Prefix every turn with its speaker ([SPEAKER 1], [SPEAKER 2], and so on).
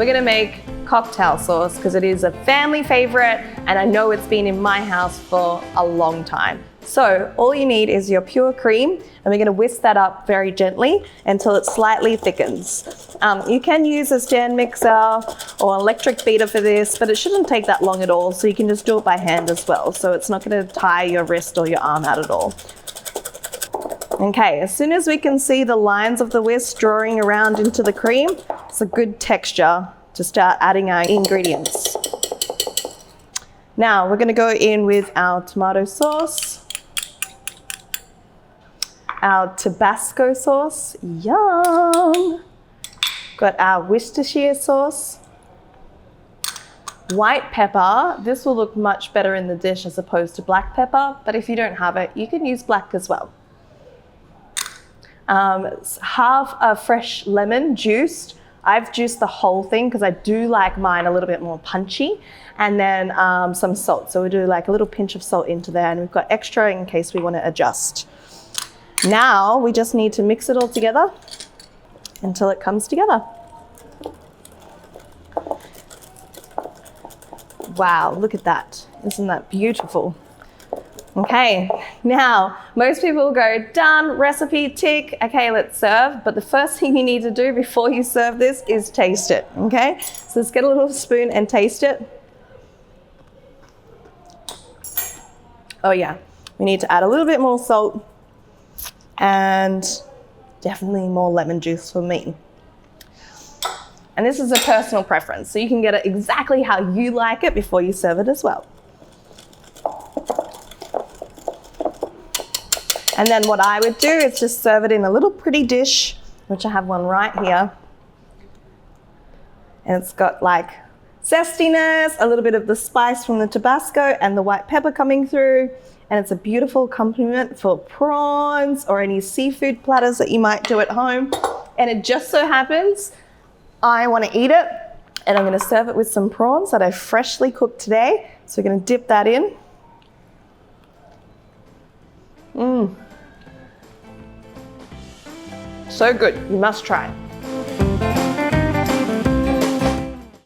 [SPEAKER 1] we're gonna make cocktail sauce because it is a family favorite and I know it's been in my house for a long time. So all you need is your pure cream and we're gonna whisk that up very gently until it slightly thickens. You can use a stand mixer or electric beater for this, but it shouldn't take that long at all, so you can just do it by hand as well. So it's not gonna tire your wrist or your arm out at all. Okay, as soon as we can see the lines of the whisk drawing around into the cream, it's a good texture to start adding our ingredients. Now we're gonna go in with our tomato sauce, our Tabasco sauce, yum. Got our Worcestershire sauce, white pepper. This will look much better in the dish as opposed to black pepper, but if you don't have it, you can use black as well. Half a fresh lemon juiced. I've juiced the whole thing because I do like mine a little bit more punchy. And then some salt. So we do like a little pinch of salt into there, and we've got extra in case we want to adjust. Now we just need to mix it all together until it comes together. Wow, look at that. Isn't that beautiful? Okay, now most people will go, done, recipe, tick, okay, let's serve. But the first thing you need to do before you serve this is taste it, okay? So let's get a little spoon and taste it. Oh yeah, we need to add a little bit more salt and definitely more lemon juice for me. And this is a personal preference, so you can get it exactly how you like it before you serve it as well. And then what I would do is just serve it in a little pretty dish, which I have one right here. And it's got like zestiness, a little bit of the spice from the Tabasco and the white pepper coming through. And it's a beautiful accompaniment for prawns or any seafood platters that you might do at home. And it just so happens I want to eat it, and I'm going to serve it with some prawns that I freshly cooked today. So we're going to dip that in. So good, you must try.